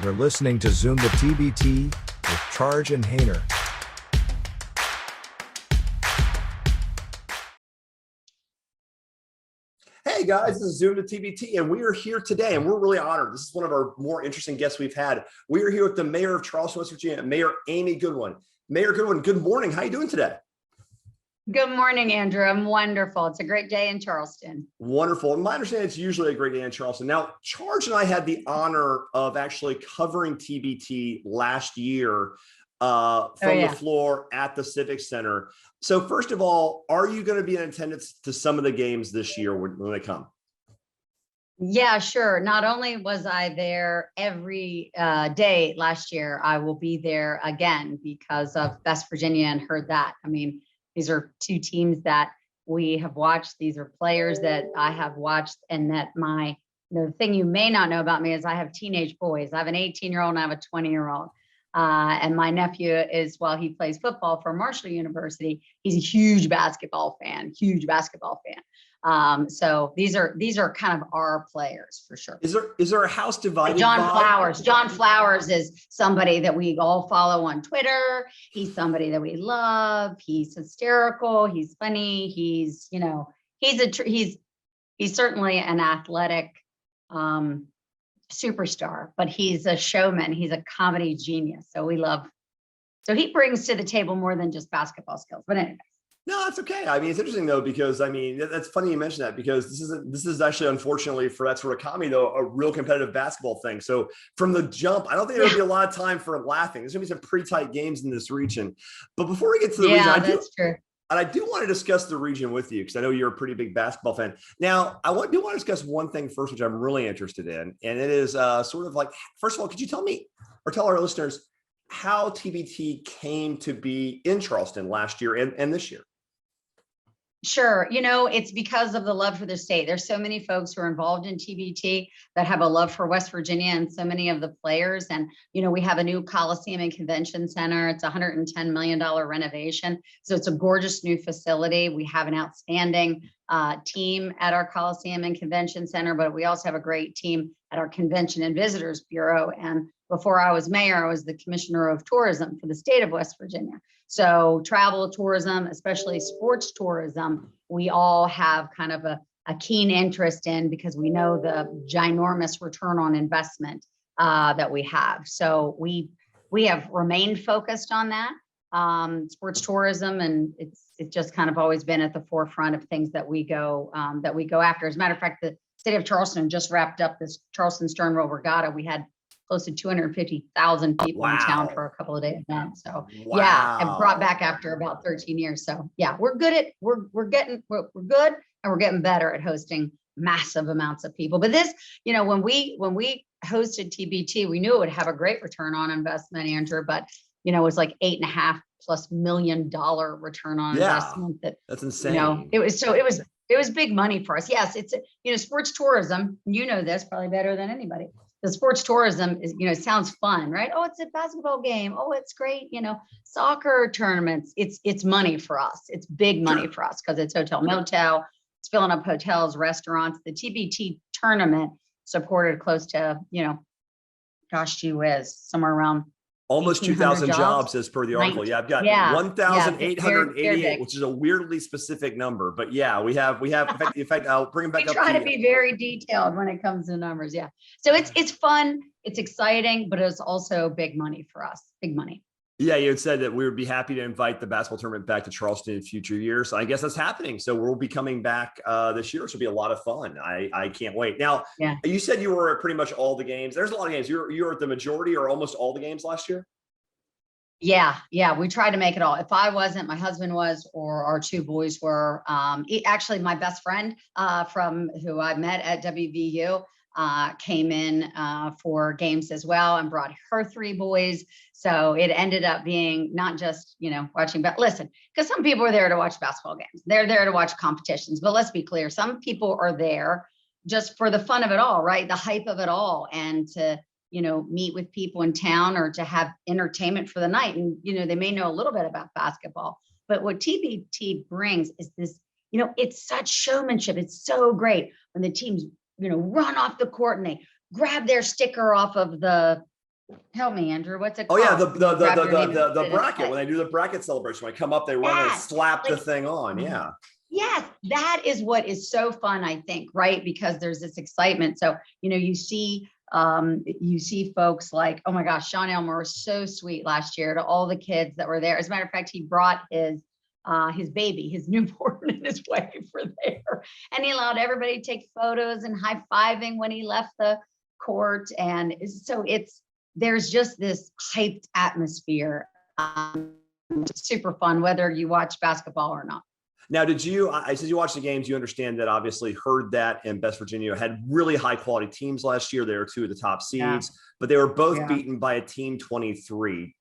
You're listening to Zoom the TBT with Charge and Hayner. Hey guys, this is Zoom the TBT, and we are here today, and we're really honored. This is one of our more interesting guests we've had. We are here with the mayor of Charleston, West Virginia, Mayor Amy Goodwin. Mayor Goodwin, good morning. How are you doing today? Good morning, Andrew. I'm wonderful. It's a great day in Charleston. Wonderful. And my understanding, it's usually a great day in Charleston. Now, Charge and I had the honor of actually covering TBT last year from the floor at the Civic Center. So first of all, are you going to be in attendance to some of the games this year when they come? Yeah, sure. Not only was I there every day last year, I will be there again because of West Virginia and heard that. I mean, these are two teams that we have watched. These are players that I have watched, and that the thing you may not know about me is I have teenage boys. I have an 18-year-old and I have a 20-year-old. And my nephew is, while he plays football for Marshall University, he's a huge basketball fan. So these are kind of our players for sure. Is there a house divided? John Flowers is somebody that we all follow on Twitter. He's somebody that we love. He's hysterical. He's funny. He's certainly an athletic superstar, but he's a showman. He's a comedy genius. So he brings to the table more than just basketball skills. But anyway. No, that's okay. I mean, it's interesting though, because I mean, that's funny you mentioned that, because this is actually, unfortunately for that sort of comedy though, a real competitive basketball thing. So from the jump, I don't think there'll be a lot of time for laughing. There's gonna be some pretty tight games in this region. But before we get to the region, that's true. And I do want to discuss the region with you because I know you're a pretty big basketball fan. Now, do want to discuss one thing first, which I'm really interested in. And it is sort of like, first of all, could you tell me or tell our listeners how TBT came to be in Charleston last year and this year? Sure. It's because of the love for the state. There's so many folks who are involved in TBT that have a love for West Virginia, and so many of the players. And, we have a new Coliseum and Convention Center. It's a $110 million renovation. So it's a gorgeous new facility. We have an outstanding team at our Coliseum and Convention Center, but we also have a great team at our Convention and Visitors Bureau. And before I was mayor, I was the commissioner of tourism for the state of West Virginia. So travel tourism, especially sports tourism, we all have kind of a keen interest in, because we know the ginormous return on investment that we have. So we have remained focused on that sports tourism, and it's just kind of always been at the forefront of things that we go after. As a matter of fact, the city of Charleston just wrapped up this Charleston Stern Row Regatta. We had close to 250,000 people in town for a couple of day event. So and brought back after about 13 years. So we're good, and we're getting better at hosting massive amounts of people. But this, when we hosted TBT, we knew it would have a great return on investment, Andrew, but it was like $8.5+ million return on investment. That's insane. It was big money for us. Yes, it's sports tourism. This probably better than anybody. The sports tourism is, sounds fun, right? Oh, it's a basketball game. Oh, it's great. Soccer tournaments. It's money for us. It's big money for us because it's hotel motel. It's filling up hotels, restaurants. The TBT tournament supported close to, somewhere around almost 2,000 jobs as per the article. I've got 1,888, which is a weirdly specific number, but we have, in fact, I'll bring it back up. We try to be very detailed when it comes to numbers. Yeah. So it's fun. It's exciting, but it's also big money for us. Big money. Yeah. You had said that we would be happy to invite the basketball tournament back to Charleston in future years. So I guess that's happening. So we'll be coming back this year. So it'll be a lot of fun. I can't wait. Now, you said you were at pretty much all the games. There's a lot of games. You were at the majority or almost all the games last year? Yeah. We tried to make it all. If I wasn't, my husband was, or our two boys were. Actually, my best friend from who I met at WVU came in for games as well and brought her 3 boys. So it ended up being not just, watching, but listen, because some people are there to watch basketball games. They're there to watch competitions. But let's be clear, some people are there just for the fun of it all, right? The hype of it all, and to meet with people in town or to have entertainment for the night. And, they may know a little bit about basketball, but what TBT brings is this, it's such showmanship. It's so great when the teams, run off the court and they grab their sticker off of the Help me, Andrew. What's it Oh called? yeah, Grab your name and the put it in bracket. play. When they do the bracket celebration, when I come up, they run and Yes, slap the like- thing on. Yeah. Yes, that is what is so fun, I think, right? Because there's this excitement. So, you see folks like, oh my gosh, Sean Elmer was so sweet last year to all the kids that were there. As a matter of fact, he brought his baby, his newborn, and his wife were there. And he allowed everybody to take photos and high-fiving when he left the court. And so there's just this hyped atmosphere. Super fun, whether you watch basketball or not. Now, since you watched the games, you understand that obviously Heard That and West Virginia had really high quality teams last year. They were two of the top seeds, but they were both beaten by a team 23.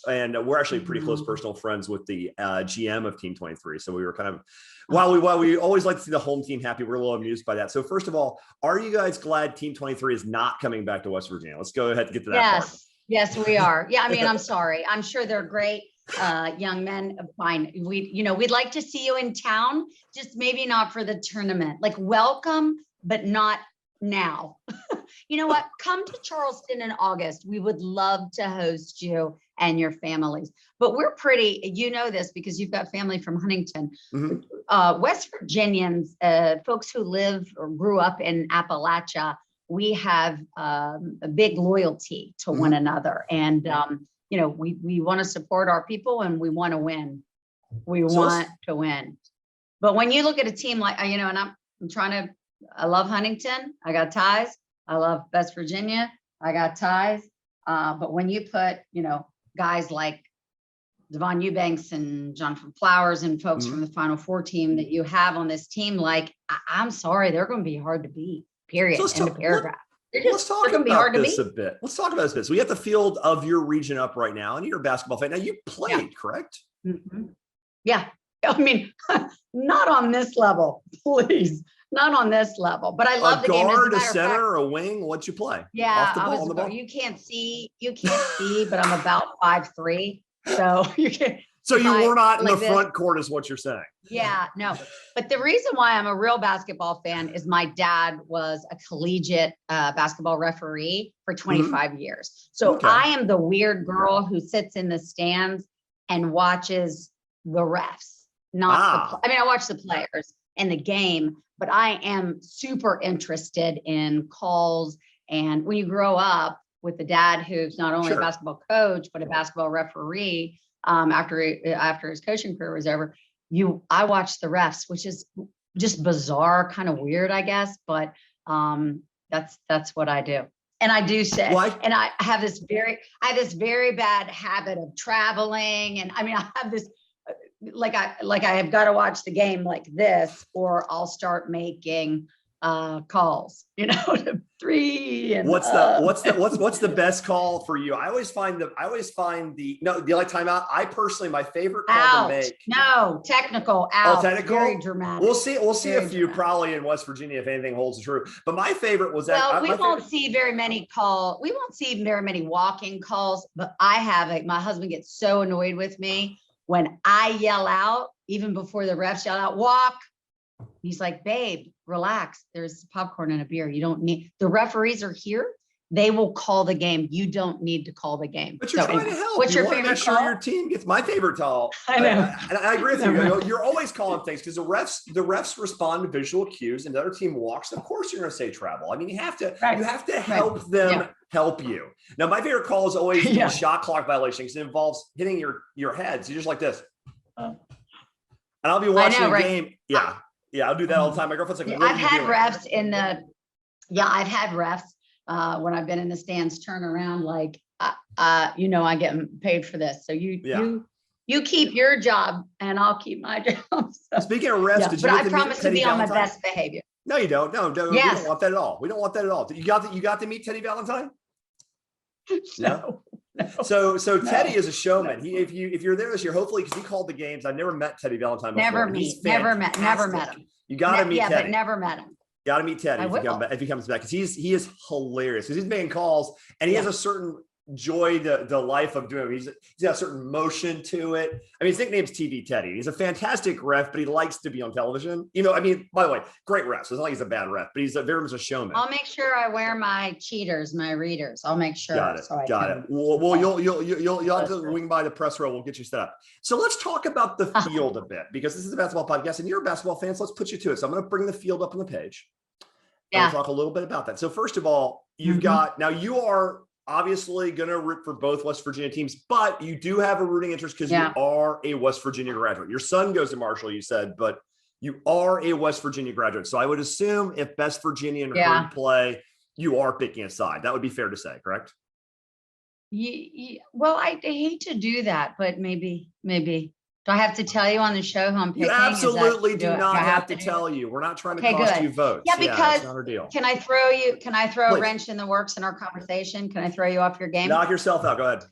And we're actually pretty close personal friends with the GM of Team 23. So we were kind of, while we always like to see the home team happy, we're a little amused by that. So first of all, are you guys glad Team 23 is not coming back to West Virginia? Let's go ahead and get to that part. Yes, we are. Yeah, I mean, I'm sorry. I'm sure they're great. Young men, fine. We'd like to see you in town, just maybe not for the tournament. Like, welcome, but not now. You know what? Come to Charleston in August. We would love to host you and your families. But we're pretty, this because you've got family from Huntington. West Virginians, folks who live or grew up in Appalachia, we have a big loyalty to one another. And we want to support our people and we want to win. We want to win. But when you look at a team like, and I love Huntington. I got ties. I love West Virginia. I got ties. But when you put, guys like Devon Eubanks and Jonathan Flowers and folks from the Final Four team that you have on this team, like, I'm sorry, they're going to be hard to beat, period. End of paragraph. Let's talk about this a bit. Let's talk about this a bit. So we have the field of your region up right now, and you're a basketball fan. Now you played, correct? Yeah. I mean, not on this level, please. Not on this level. But I love the game. A guard, a center, a wing. What'd you play? Yeah, off the ball, on the ball? You can't see, but I'm about 5'3". So you can. So you were not in the front court, is what you're saying. Yeah, no. But the reason why I'm a real basketball fan is my dad was a collegiate basketball referee for 25 years. So I am the weird girl who sits in the stands and watches the refs. I watch the players and the game, but I am super interested in calls. And when you grow up with a dad who's not only a basketball coach, but a basketball referee, after his coaching career was over, I watched the refs, which is just bizarre, kind of weird, I guess, but that's what I do. And I do say, and I have this very bad habit of traveling, and I mean, I have this like I have got to watch the game like this, or I'll start making calls, to 3 and what's the best call for you? I always find do you like timeout? I personally, my favorite call to make. No, technical out. Oh, technical. Very dramatic. We'll see a few probably in West Virginia if anything holds true. But my favorite was that. Well, we won't see very many walking calls, but my husband gets so annoyed with me when I yell out, even before the refs yell out, walk. He's like, babe, relax. There's popcorn and a beer. You don't need, the referees are here. They will call the game. You don't need to call the game. But you're trying to help. What's your favorite make sure call? your team gets my favorite call. I know. And I agree with you. You're always calling things because the refs respond to visual cues, and the other team walks. Of course, you're going to say travel. I mean, you have to help them help you. Now, my favorite call is always a shot clock violation because it involves hitting your head. So you're just like this. And I'll be watching a game. Yeah, I'll do that all the time. My girlfriend's like, I've had refs when I've been in the stands turn around like, I get paid for this. So you keep your job and I'll keep my job. So, speaking of refs, but I promise to be on my best behavior. No, you don't. No, yes. We don't want that at all. We don't want that at all. You got to meet Teddy Valentine? No. So Teddy is a showman. If you're there this year, hopefully, because he called the games. I've never met Teddy Valentine before. Never met him. You got to meet Teddy. But never met him. Got to meet Teddy if he comes back, because he is hilarious. Because he's making calls and he has a certain enjoy the life of doing it. He's got a certain motion to it. I mean, his nickname's TV Teddy. He's a fantastic ref, but he likes to be on television. You know, I mean, by the way, great ref. So it's not like he's a bad ref, but he's very much a showman. I'll make sure I wear my cheaters, my readers. I'll make sure. Got it. So Got it. Well, you'll have to wing by the press row. We'll get you set up. So let's talk about the field a bit, because this is a basketball podcast and you're a basketball fan. So let's put you to it. So I'm going to bring the field up on the page. Yeah. We'll talk a little bit about that. So first of all, you've got, now you are obviously going to root for both West Virginia teams, but you do have a rooting interest because you are a West Virginia graduate. Your son goes to Marshall, you said, but you are a West Virginia graduate. So I would assume if West Virginia and Herd play, you are picking a side. That would be fair to say, correct? Well, I hate to do that, but maybe. Do I have to tell you on the show who I'm picking? You absolutely do not have to tell you. We're not trying to cost you votes. Yeah, because it's not our deal. Can I throw a wrench in the works in our conversation? Can I throw you off your game? Knock yourself out. Go ahead.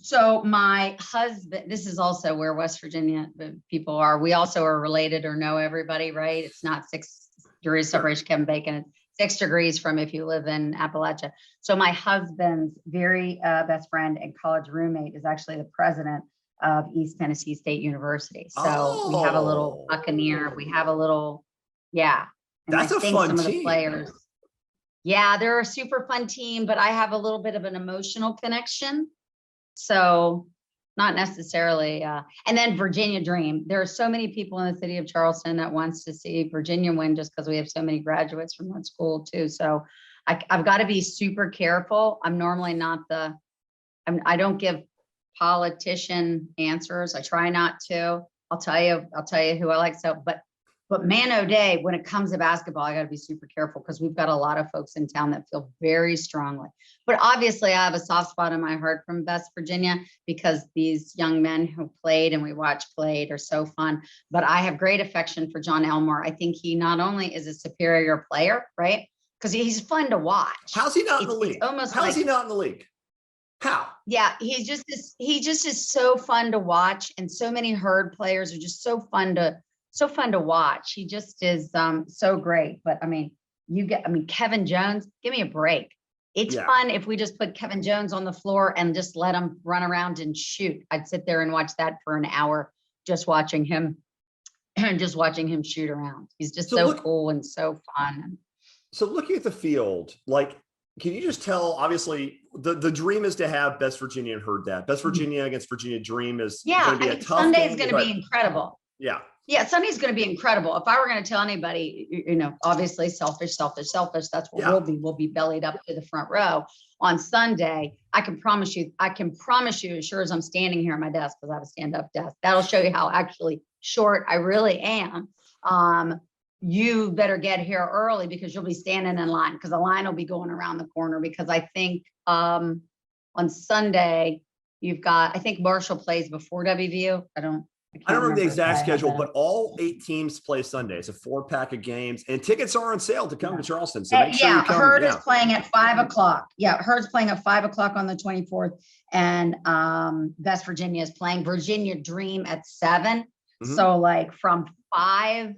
So my husband, this is also where West Virginia people are. We also are related or know everybody, right? It's not 6 degrees separation, Kevin Bacon. It's 6 degrees from if you live in Appalachia. So my husband's very best friend and college roommate is actually the president of East Tennessee State University. So we have a little Buccaneer. We have a little, And that's a fun team. Of the players. Yeah, they're a super fun team, but I have a little bit of an emotional connection. So not necessarily. And then Virginia Dream. There are so many people in the city of Charleston that wants to see Virginia win just because we have so many graduates from that school too. So I've got to be super careful. I'm normally not I don't give politician answers. I try not to. I'll tell you who I like. So, but man, O'Day, when it comes to basketball, I got to be super careful because we've got a lot of folks in town that feel very strongly. But obviously, I have a soft spot in my heart from West Virginia because these young men who played and we watched played are so fun. But I have great affection for John Elmore. I think he not only is a superior player, right? Because he's fun to watch. How's he not in the league? How's he not in the league? How? Yeah, he just is so fun to watch, and so many Herd players are just so fun to watch. He just is so great. But I mean, Kevin Jones, give me a break. It's fun if we just put Kevin Jones on the floor and just let him run around and shoot. I'd sit there and watch that for an hour, just watching him shoot around. He's just so cool and so fun. So looking at the field, like, can you just tell, obviously, the dream is to have West Virginia and Herd that. West Virginia against Virginia Dream is going to be a tough Sunday game. is going to be incredible. Yeah. Yeah, Sunday's going to be incredible. If I were going to tell anybody, obviously selfish. That's what we'll be. We'll be bellied up to the front row on Sunday. I can promise you, as sure as I'm standing here at my desk, because I have a stand-up desk, that'll show you how actually short I really am. You better get here early because you'll be standing in line because the line will be going around the corner, because I think on Sunday I think Marshall plays before WVU. I don't remember the exact schedule, but all 8 teams play Sunday. It's a 4-pack of games, and tickets are on sale to come to Charleston. So make sure you come. Herd is playing at 5 o'clock. Yeah, Herd's playing at 5 o'clock on the 24th, and West Virginia is playing Virginia Dream at 7. So like from 5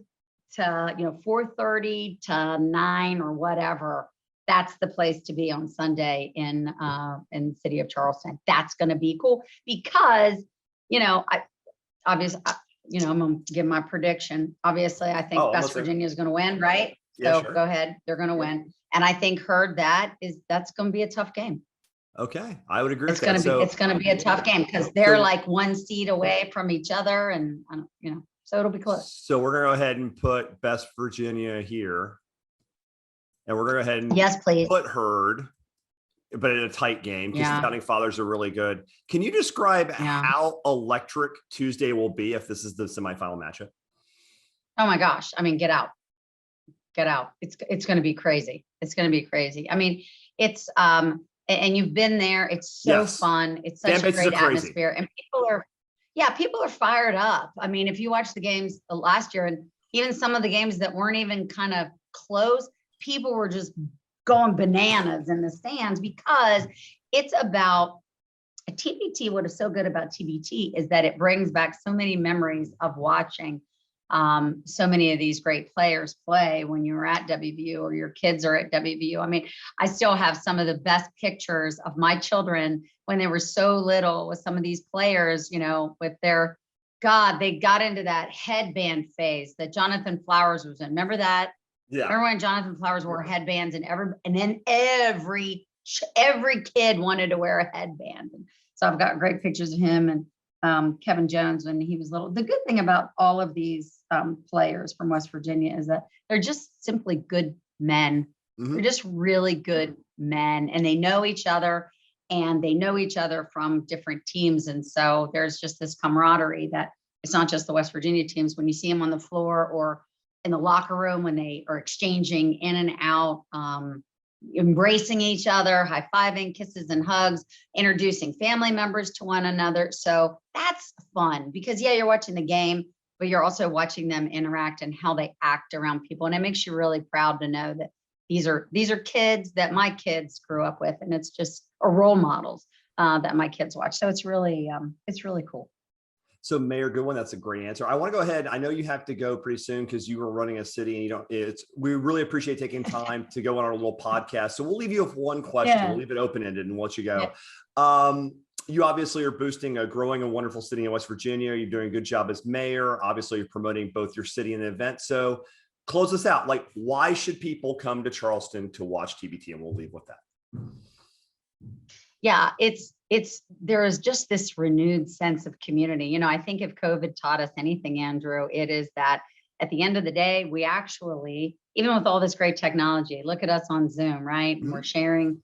to 4:30 to 9 or whatever, that's the place to be on Sunday in the city of Charleston. That's going to be cool because I'm going to give my prediction. Obviously, I think West Virginia is going to win, right? Yeah, so go ahead, they're going to win, and I think Herd that's going to be a tough game. Okay, I would agree. It's going to be a tough game because they're like 1 seed away from each other, and so it'll be close. So we're going to go ahead and put West Virginia here. And we're going to go ahead and put Herd, but in a tight game because the Founding Fathers are really good. Can you describe how electric Tuesday will be if this is the semifinal matchup? Oh my gosh. I mean, get out. It's going to be crazy. It's going to be crazy. I mean, it's, and you've been there. It's so fun. It's such a great atmosphere, and people are fired up. I mean, if you watch the games last year and even some of the games that weren't even kind of close, people were just going bananas in the stands because it's about TBT. What is so good about TBT is that it brings back so many memories of watching so many of these great players play when you were at WVU or your kids are at WVU. I mean, I still have some of the best pictures of my children when they were so little with some of these players, you know, with their, God, they got into that headband phase that Jonathan Flowers was in. Remember that? Yeah. Remember when Jonathan Flowers wore headbands and then every kid wanted to wear a headband. And so I've got great pictures of him and Kevin Jones when he was little. The good thing about all of these players from West Virginia is that they're just simply good men. Mm-hmm. They're just really good men, and they know each other, and they know each other from different teams. And so there's just this camaraderie that it's not just the West Virginia teams. When you see them on the floor or in the locker room, when they are exchanging in and out, embracing each other, high-fiving, kisses and hugs, introducing family members to one another. So that's fun because, yeah, you're watching the game, but you're also watching them interact and how they act around people. And it makes you really proud to know that these are kids that my kids grew up with, and it's just role models that my kids watch. So it's really cool. So Mayor Goodwin, that's a great answer. I want to go ahead. I know you have to go pretty soon because you were running a city and we really appreciate taking time to go on our little podcast. So we'll leave you with one question. Yeah. We'll leave it open-ended and let you go. Yeah. You obviously are boosting a growing and wonderful city in West Virginia. You're doing a good job as mayor. Obviously you're promoting both your city and the event. So close us out. Like, why should people come to Charleston to watch TBT? And we'll leave with that. Yeah, there is just this renewed sense of community. You know, I think if COVID taught us anything, Andrew, it is that at the end of the day, we actually, even with all this great technology, look at us on Zoom, right? Mm-hmm. We're sharing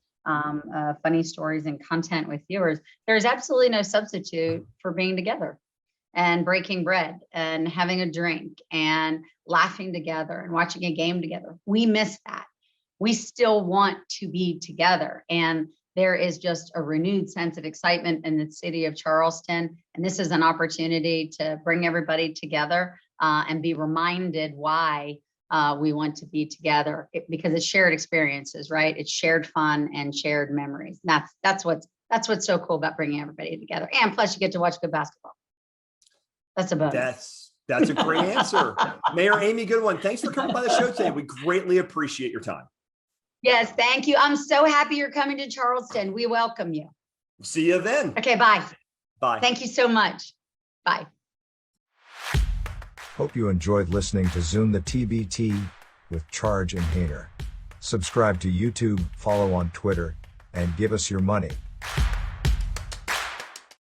funny stories and content with viewers. There's absolutely no substitute for being together and breaking bread and having a drink and laughing together and watching a game together. We miss that. We still want to be together. And there is just a renewed sense of excitement in the city of Charleston. And this is an opportunity to bring everybody together and be reminded why we want to be together, because it's shared experiences, right? It's shared fun and shared memories. And that's what's so cool about bringing everybody together. And plus you get to watch good basketball. That's a bonus. That's a great answer. Mayor Amy Goodwin, thanks for coming by the show today. We greatly appreciate your time. Yes, thank you. I'm so happy you're coming to Charleston. We welcome you. See you then. Okay, bye. Bye. Thank you so much. Bye. Hope you enjoyed listening to Zoom the TBT with Charge and Hainer. Subscribe to YouTube, follow on Twitter, and give us your money.